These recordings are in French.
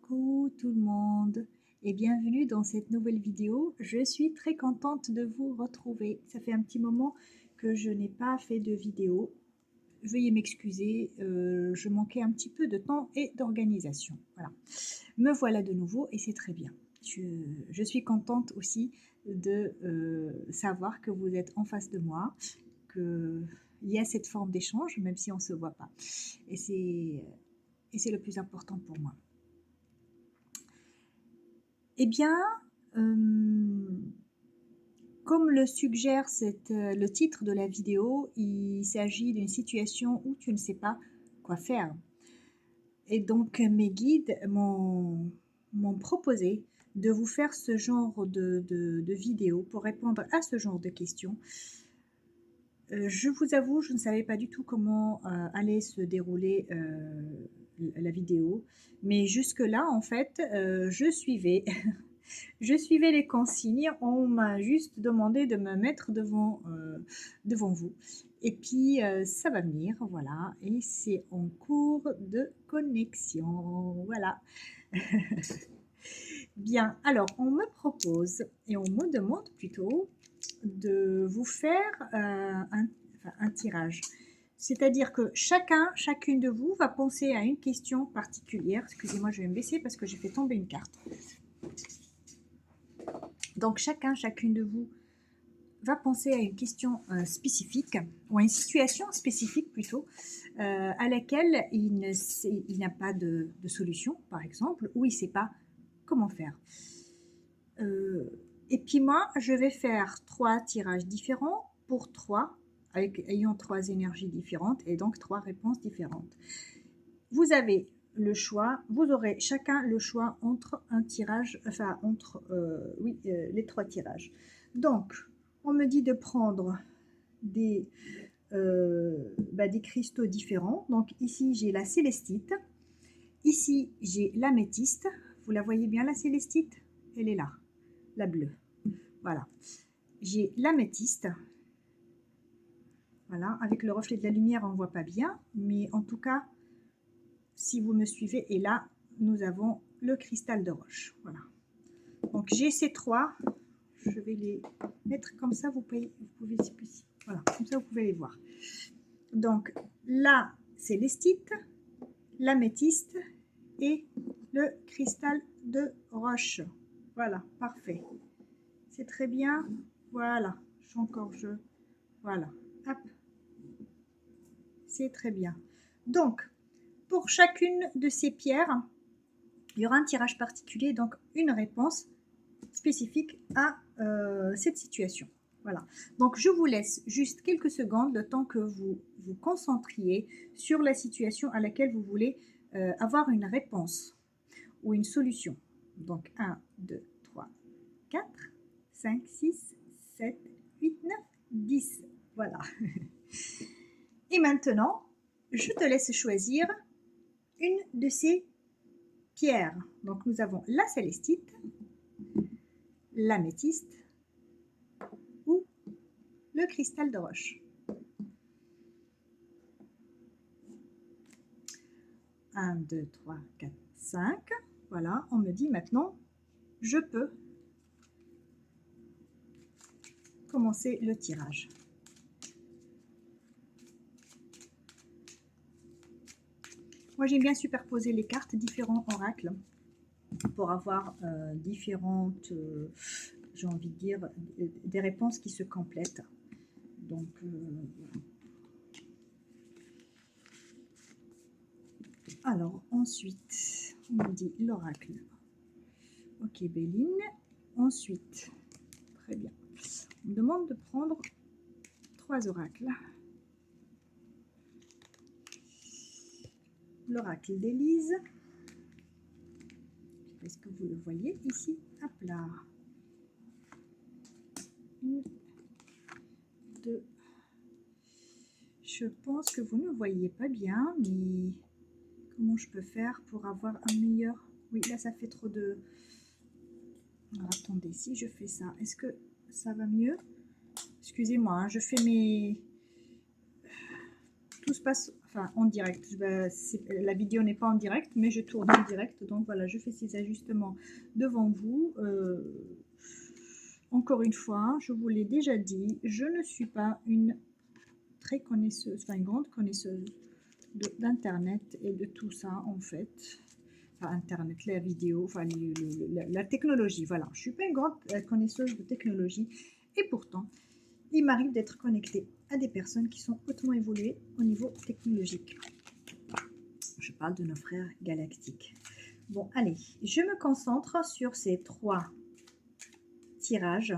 Coucou tout le monde et bienvenue dans cette nouvelle vidéo. Je suis très contente de vous retrouver. Ça fait un petit moment que je n'ai pas fait de vidéo. Veuillez m'excuser, je manquais un petit peu de temps et d'organisation. Voilà. Me voilà de nouveau et c'est très bien. Je suis contente aussi de savoir que vous êtes en face de moi, qu'il y a cette forme d'échange, même si on ne se voit pas. Et c'est le plus important pour moi. Eh bien, comme le suggère le titre de la vidéo, il s'agit d'une situation où tu ne sais pas quoi faire. Et donc, mes guides m'ont proposé de vous faire ce genre de vidéo pour répondre à ce genre de questions. Je vous avoue, je ne savais pas du tout comment allait se dérouler la vidéo. Mais jusque-là, en fait, je suivais les consignes. On m'a juste demandé de me mettre devant vous. Et puis, ça va venir, voilà. Et c'est en cours de connexion, voilà. Bien, alors, on me propose, et on me demande plutôt, de vous faire un tirage. C'est-à-dire que chacune de vous va penser à une question particulière. Excusez-moi, je vais me baisser parce que j'ai fait tomber une carte. Donc, chacune de vous va penser à une question spécifique, ou à une situation spécifique plutôt, à laquelle il n'a pas de solution, par exemple, ou il ne sait pas comment faire. Et puis moi, je vais faire 3 tirages différents pour 3, ayant 3 énergies différentes et donc 3 réponses différentes. Vous avez le choix, vous aurez chacun le choix entre un tirage, enfin entre les 3 tirages. Donc, on me dit de prendre des cristaux différents. Donc ici, j'ai la célestite. Ici, j'ai l'améthyste. Vous la voyez bien, la célestite? Elle est là, la bleue. Voilà. J'ai l'améthyste. Voilà, avec le reflet de la lumière, on ne voit pas bien. Mais en tout cas, si vous me suivez, et là, nous avons le cristal de roche. Voilà. Donc, j'ai ces 3. Je vais les mettre comme ça, vous pouvez voilà, comme ça vous pouvez les voir. Donc la célestite, l'améthyste et le cristal de roche. Voilà, parfait. C'est très bien. Voilà, voilà, hop. C'est très bien. Donc, pour chacune de ces pierres, il y aura un tirage particulier, donc une réponse spécifique à cette situation. Voilà. Donc, je vous laisse juste quelques secondes, le temps que vous vous concentriez sur la situation à laquelle vous voulez avoir une réponse ou une solution. Donc, 1, 2, 3, 4, 5, 6, 7, 8, 9, 10. Voilà. Et maintenant, je te laisse choisir une de ces pierres. Donc, nous avons la célestite, l'améthyste ou le cristal de roche. 1, 2, 3, 4, 5. Voilà, on me dit maintenant, je peux commencer le tirage. Moi, j'aime bien superposer les cartes, différents oracles, pour avoir différentes, j'ai envie de dire, des réponses qui se complètent. Donc, alors, ensuite, on me dit l'oracle. Ok, Béline. Ensuite, très bien. On me demande de prendre 3 oracles. L'oracle d'Élise. Est-ce que vous le voyez ici? Hop là. 1, 2. Je pense que vous ne voyez pas bien, mais comment je peux faire pour avoir un meilleur... Oui, là, ça fait trop de... Alors, attendez, si je fais ça, est-ce que ça va mieux? Excusez-moi, hein, je fais mes... Tout se passe enfin en direct. La vidéo n'est pas en direct, mais je tourne en direct. Donc voilà, je fais ces ajustements devant vous. Encore une fois, je vous l'ai déjà dit, je ne suis pas une très connaisseuse, enfin une grande connaisseuse d'internet et de tout ça en fait. Enfin, internet, la vidéo, enfin la technologie, voilà. Je ne suis pas une grande connaisseuse de technologie et pourtant, il m'arrive d'être connectée à des personnes qui sont hautement évoluées au niveau technologique. Je parle de nos frères galactiques. Bon, allez, je me concentre sur ces 3 tirages.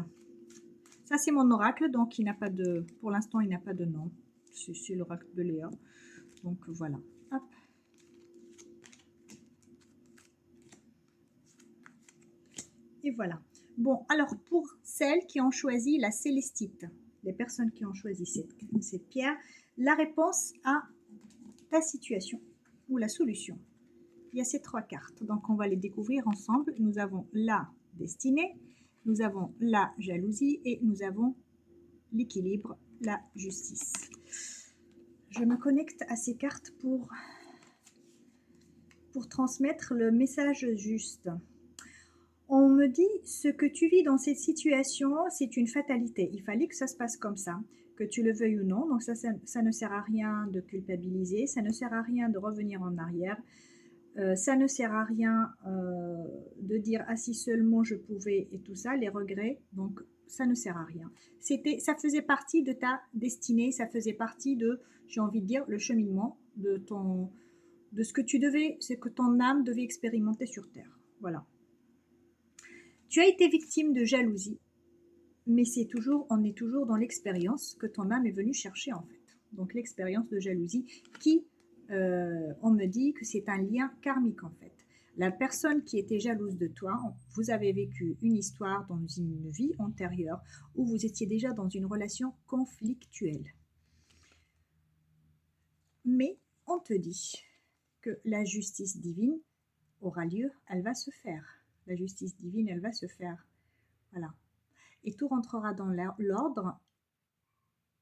Ça, c'est mon oracle, donc il n'a pas de... Pour l'instant, il n'a pas de nom. C'est l'oracle de Léa. Donc, voilà. Hop. Et voilà. Bon, alors, pour celles qui ont choisi la célestite, les personnes qui ont choisi cette pierre, la réponse à ta situation ou la solution. Il y a ces 3 cartes. Donc, on va les découvrir ensemble. Nous avons la destinée, nous avons la jalousie et nous avons l'équilibre, la justice. Je me connecte à ces cartes pour transmettre le message juste. On me dit, ce que tu vis dans cette situation, c'est une fatalité. Il fallait que ça se passe comme ça, que tu le veuilles ou non. Donc ça ne sert à rien de culpabiliser, ça ne sert à rien de revenir en arrière. Ça ne sert à rien de dire « ah si seulement je pouvais » et tout ça, les regrets. Donc ça ne sert à rien. Ça faisait partie de ta destinée, ça faisait partie de, j'ai envie de dire, le cheminement de ce que c'est que ton âme devait expérimenter sur Terre. Voilà. Tu as été victime de jalousie, mais on est toujours dans l'expérience que ton âme est venue chercher en fait. Donc l'expérience de jalousie qui, on me dit que c'est un lien karmique en fait. La personne qui était jalouse de toi, vous avez vécu une histoire dans une vie antérieure où vous étiez déjà dans une relation conflictuelle. Mais on te dit que la justice divine aura lieu, elle va se faire. La justice divine, elle va se faire. Voilà. Et tout rentrera dans l'ordre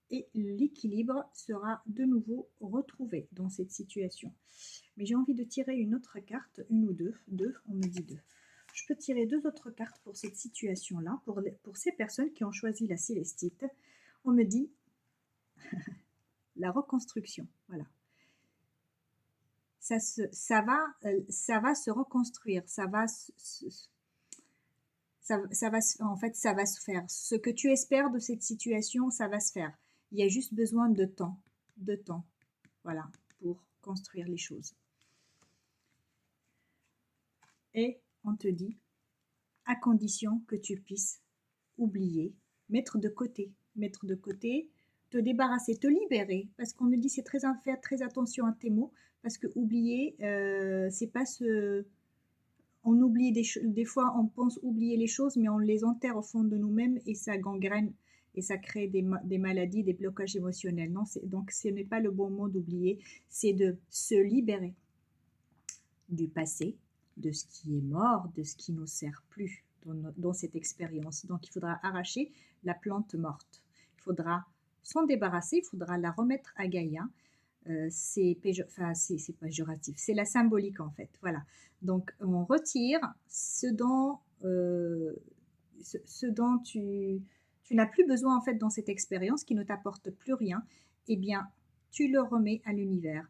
et l'équilibre sera de nouveau retrouvé dans cette situation. Mais j'ai envie de tirer une autre carte, une ou deux, on me dit 2. Je peux tirer 2 autres cartes pour cette situation-là, pour ces personnes qui ont choisi la célestite. On me dit la reconstruction, voilà. Ça va se reconstruire, en fait, ça va se faire. Ce que tu espères de cette situation, ça va se faire. Il y a juste besoin de temps, voilà, pour construire les choses. Et on te dit, à condition que tu puisses oublier, mettre de côté, te débarrasser, te libérer, parce qu'on me dit c'est faire très attention à tes mots, parce que oublier, c'est pas ce... On oublie des fois, on pense oublier les choses, mais on les enterre au fond de nous-mêmes et ça gangrène et ça crée des maladies, des blocages émotionnels. Non, donc ce n'est pas le bon mot d'oublier, c'est de se libérer du passé, de ce qui est mort, de ce qui ne nous sert plus dans cette expérience. Donc il faudra arracher la plante morte. Il faudra s'en débarrasser, il faudra la remettre à Gaïa. C'est péjoratif, c'est la symbolique en fait. Voilà. Donc on retire ce dont tu n'as plus besoin en fait dans cette expérience qui ne t'apporte plus rien. Eh bien, tu le remets à l'univers.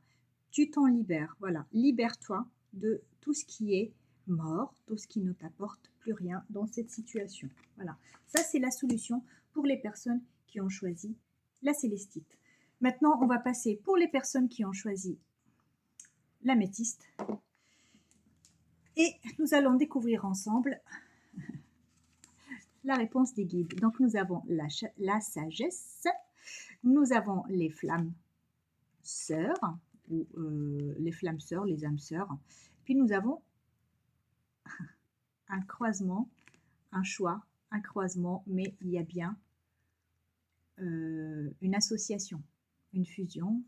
Tu t'en libères. Voilà. Libère-toi de tout ce qui est mort, tout ce qui ne t'apporte plus rien dans cette situation. Voilà. Ça, c'est la solution pour les personnes qui ont choisi la célestite. Maintenant, on va passer pour les personnes qui ont choisi l'améthyste. Et nous allons découvrir ensemble la réponse des guides. Donc, nous avons la sagesse, nous avons les flammes sœurs, ou les flammes sœurs, les âmes sœurs. Puis nous avons un croisement, un choix, un croisement, mais il y a bien une association, une fusion,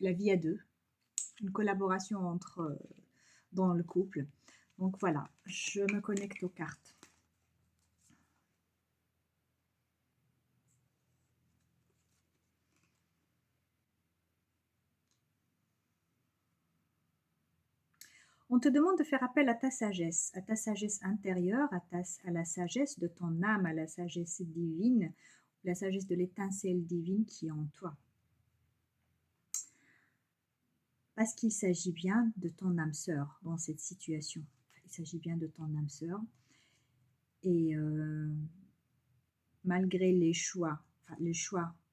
la vie à deux, une collaboration dans le couple. Donc voilà, je me connecte aux cartes. On te demande de faire appel à ta sagesse intérieure, à la sagesse de ton âme, à la sagesse divine, la sagesse de l'étincelle divine qui est en toi. Parce qu'il s'agit bien de ton âme sœur dans cette situation. Il s'agit bien de ton âme sœur. Et malgré les choix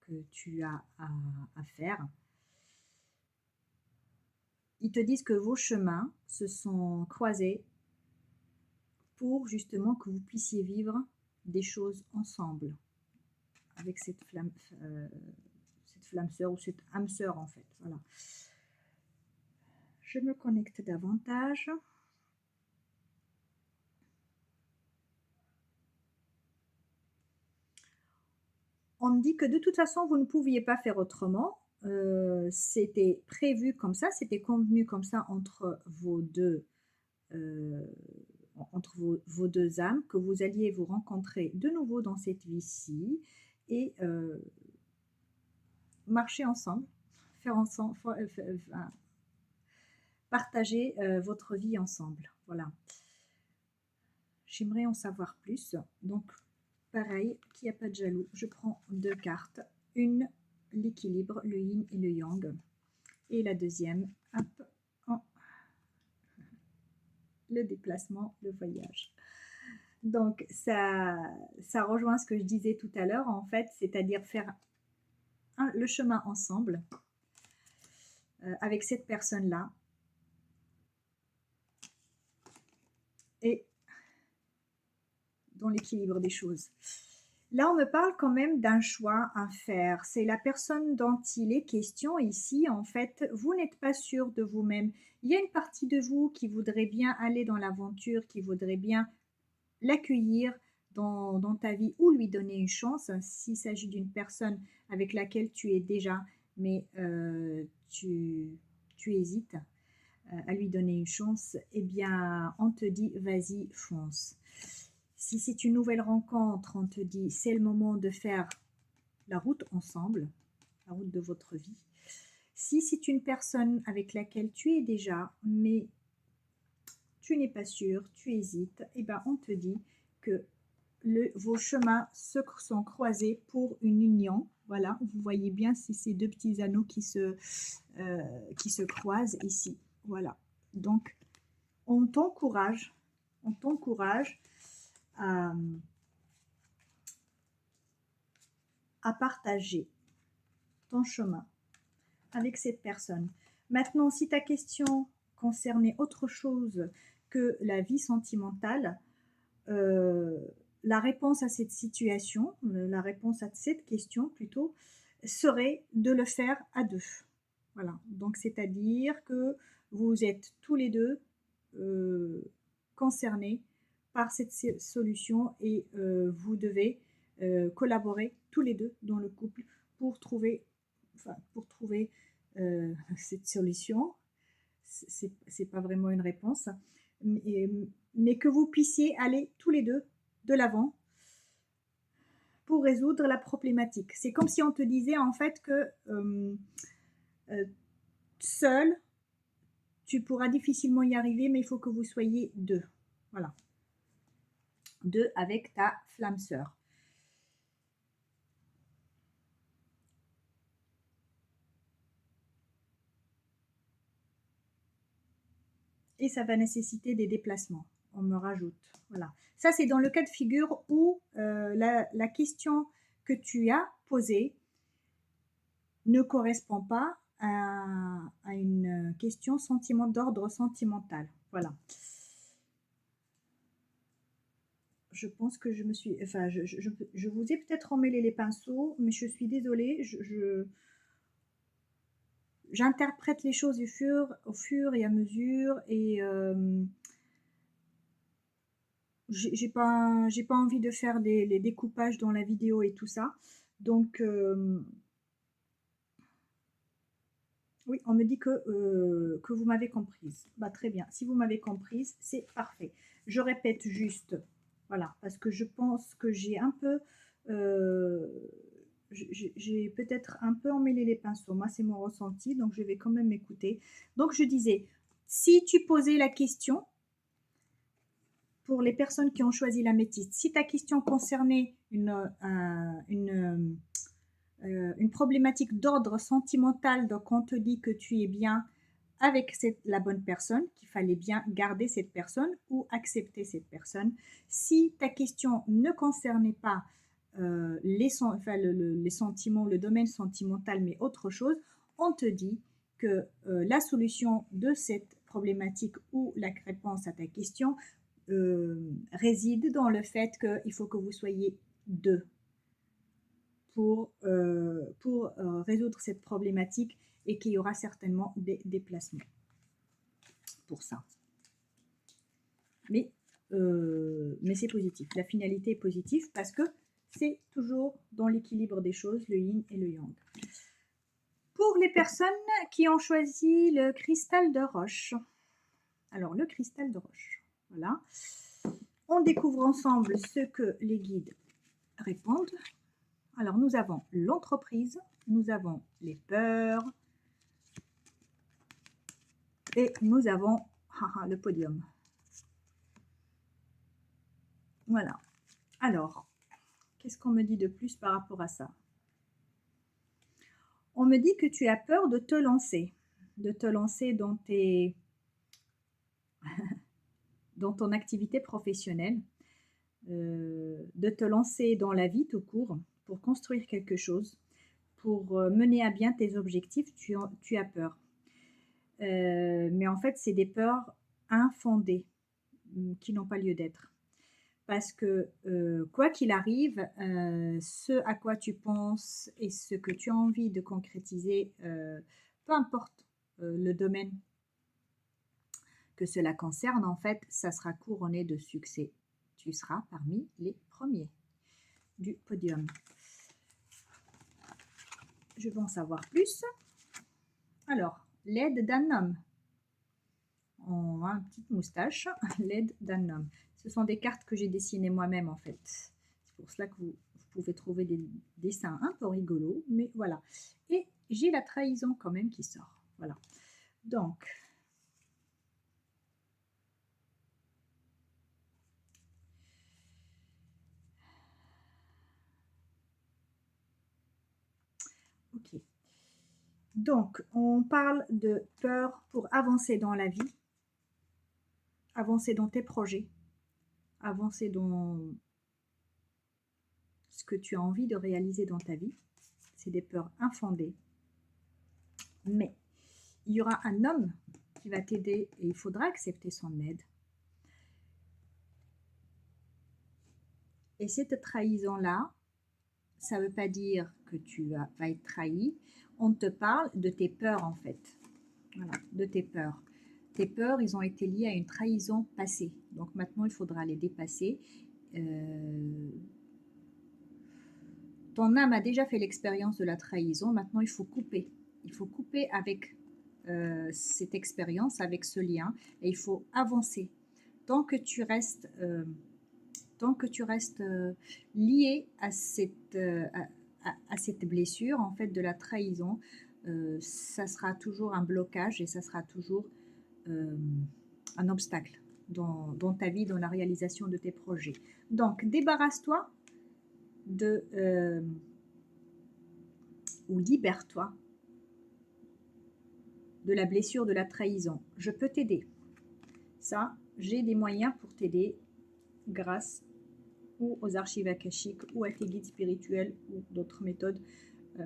que tu as à faire, ils te disent que vos chemins se sont croisés pour justement que vous puissiez vivre des choses ensemble avec cette flamme sœur ou cette âme sœur en fait. Voilà. Je me connecte davantage. On me dit que de toute façon, vous ne pouviez pas faire autrement. C'était prévu comme ça, c'était convenu comme ça entre vos deux âmes, que vous alliez vous rencontrer de nouveau dans cette vie-ci et marcher ensemble, faire ensemble, partager votre vie ensemble. Voilà. J'aimerais en savoir plus. Donc, pareil, qu'il n'y a pas de jaloux, je prends 2 cartes. Une, l'équilibre, le yin et le yang. Et la deuxième, hop, le déplacement, le voyage. Donc, ça rejoint ce que je disais tout à l'heure, en fait, c'est-à-dire faire le chemin ensemble avec cette personne-là. Et dans l'équilibre des choses. Là, on me parle quand même d'un choix à faire. C'est la personne dont il est question ici. En fait, vous n'êtes pas sûr de vous-même. Il y a une partie de vous qui voudrait bien aller dans l'aventure, qui voudrait bien l'accueillir dans ta vie ou lui donner une chance. S'il s'agit d'une personne avec laquelle tu es déjà, mais tu hésites à lui donner une chance, eh bien, on te dit, vas-y, fonce. Si c'est une nouvelle rencontre, on te dit, c'est le moment de faire la route ensemble, la route de votre vie. Si c'est une personne avec laquelle tu es déjà, mais tu n'es pas sûr, tu hésites, eh ben on te dit que vos chemins se sont croisés pour une union. Voilà, vous voyez bien ces 2 petits anneaux qui se croisent ici. Voilà, donc on t'encourage à partager ton chemin avec cette personne. Maintenant, si ta question concernait autre chose que la vie sentimentale, la réponse à cette situation, la réponse à cette question plutôt, serait de le faire à 2. Voilà, donc c'est-à-dire que vous êtes tous les 2 concernés par cette solution et vous devez collaborer tous les 2 dans le couple pour trouver cette solution. C'est pas vraiment une réponse, mais que vous puissiez aller tous les 2 de l'avant pour résoudre la problématique. C'est comme si on te disait en fait que seul, tu pourras difficilement y arriver, mais il faut que vous soyez 2. Voilà. 2 avec ta flamme sœur. Et ça va nécessiter des déplacements. On me rajoute. Voilà. Ça, c'est dans le cas de figure où la question que tu as posée ne correspond pas à une question d'ordre sentimental. Voilà. Je pense que je me suis... Enfin, je vous ai peut-être emmêlé les pinceaux, mais je suis désolée. J'interprète les choses au fur et à mesure et j'ai pas envie de faire les découpages dans la vidéo et tout ça. Donc, oui, on me dit que vous m'avez comprise. Bah, très bien. Si vous m'avez comprise, c'est parfait. Je répète juste, voilà, parce que je pense que j'ai un peu... j'ai peut-être un peu emmêlé les pinceaux. Moi, c'est mon ressenti, donc je vais quand même m'écouter. Donc, je disais, Si tu posais la question, pour les personnes qui ont choisi l'améthyste, si ta question concernait une problématique d'ordre sentimental, donc on te dit que tu es bien avec la bonne personne, qu'il fallait bien garder cette personne ou accepter cette personne. Si ta question ne concernait pas les sentiments, le domaine sentimental, mais autre chose, on te dit que la solution de cette problématique ou la réponse à ta question réside dans le fait qu'il faut que vous soyez deux pour résoudre cette problématique et qu'il y aura certainement des déplacements pour ça. Mais c'est positif. La finalité est positive parce que c'est toujours dans l'équilibre des choses, le yin et le yang. Pour les personnes qui ont choisi le cristal de roche. Alors, le cristal de roche, voilà. On découvre ensemble ce que les guides répondent. Alors, nous avons l'entreprise, nous avons les peurs et nous avons le podium. Voilà. Alors, qu'est-ce qu'on me dit de plus par rapport à ça? On me dit que tu as peur de te lancer dans dans ton activité professionnelle, de te lancer dans la vie tout court pour construire quelque chose, pour mener à bien tes objectifs, tu as peur. Mais en fait, c'est des peurs infondées qui n'ont pas lieu d'être. Parce que quoi qu'il arrive, ce à quoi tu penses et ce que tu as envie de concrétiser, peu importe le domaine que cela concerne, en fait, ça sera couronné de succès. Tu seras parmi les premiers du podium. Je veux en savoir plus. Alors, l'aide d'un homme. On a une petite moustache, l'aide d'un homme. Ce sont des cartes que j'ai dessinées moi-même en fait. C'est pour cela que vous pouvez trouver des dessins un peu rigolos, mais voilà. Et j'ai la trahison quand même qui sort. Voilà. Donc, ok. Donc, on parle de peur pour avancer dans la vie, avancer dans tes projets, avancer dans ce que tu as envie de réaliser dans ta vie. C'est des peurs infondées. Mais il y aura un homme qui va t'aider et il faudra accepter son aide. Et cette trahison-là, ça ne veut pas dire que tu vas être trahi. On te parle de tes peurs en fait. Voilà, de tes peurs. Tes peurs, ils ont été liés à une trahison passée. Donc maintenant, il faudra les dépasser. Ton âme a déjà fait l'expérience de la trahison. Maintenant, il faut couper. Il faut couper avec cette expérience, avec ce lien. Et il faut avancer. Tant que tu restes lié à cette blessure en fait de la trahison, ça sera toujours un blocage et ça sera toujours un obstacle dans ta vie, dans la réalisation de tes projets. Donc débarrasse-toi ou libère-toi de la blessure de la trahison. Je peux t'aider. Ça, j'ai des moyens pour t'aider grâce ou aux archives akashiques ou à tes guides spirituels ou d'autres méthodes.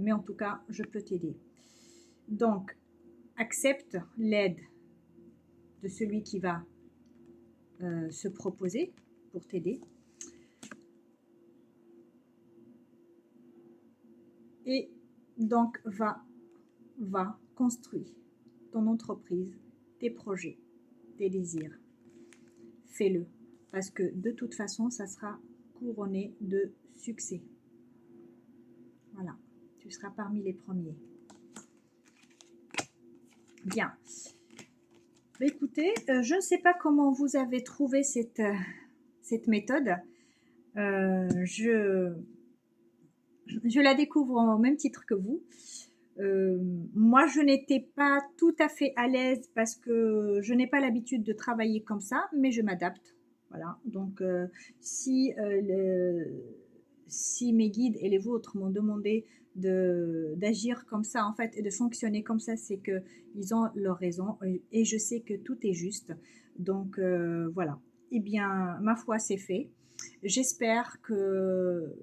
Mais en tout cas, je peux t'aider. Donc, accepte l'aide de celui qui va se proposer pour t'aider. Et donc, va construire ton entreprise, tes projets, tes désirs. Fais-le. Parce que de toute façon, ça sera couronné de succès. Voilà. Tu seras parmi les premiers. Bien. Écoutez, je ne sais pas comment vous avez trouvé cette méthode. Je la découvre au même titre que vous. Moi, je n'étais pas tout à fait à l'aise parce que je n'ai pas l'habitude de travailler comme ça, mais je m'adapte. Voilà, donc si, si mes guides et les vôtres m'ont demandé d'agir comme ça, en fait, et de fonctionner comme ça, c'est qu'ils ont leur raison et je sais que tout est juste. Donc voilà. Eh bien, ma foi, c'est fait. J'espère que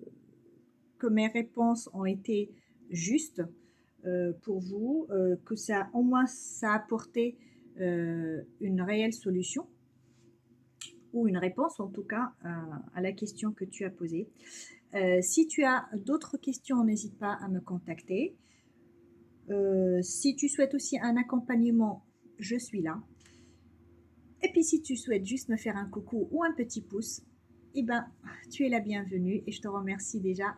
mes réponses ont été justes pour vous, que ça, au moins, ça a apporté une réelle solution ou une réponse en tout cas à la question que tu as posée. Si tu as d'autres questions, n'hésite pas à me contacter. Si tu souhaites aussi un accompagnement, je suis là. Et puis si tu souhaites juste me faire un coucou ou un petit pouce, eh ben, tu es la bienvenue et je te remercie déjà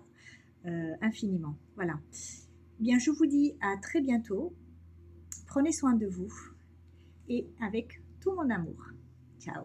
infiniment. Voilà. Bien, je vous dis à très bientôt. Prenez soin de vous et avec tout mon amour. Ciao.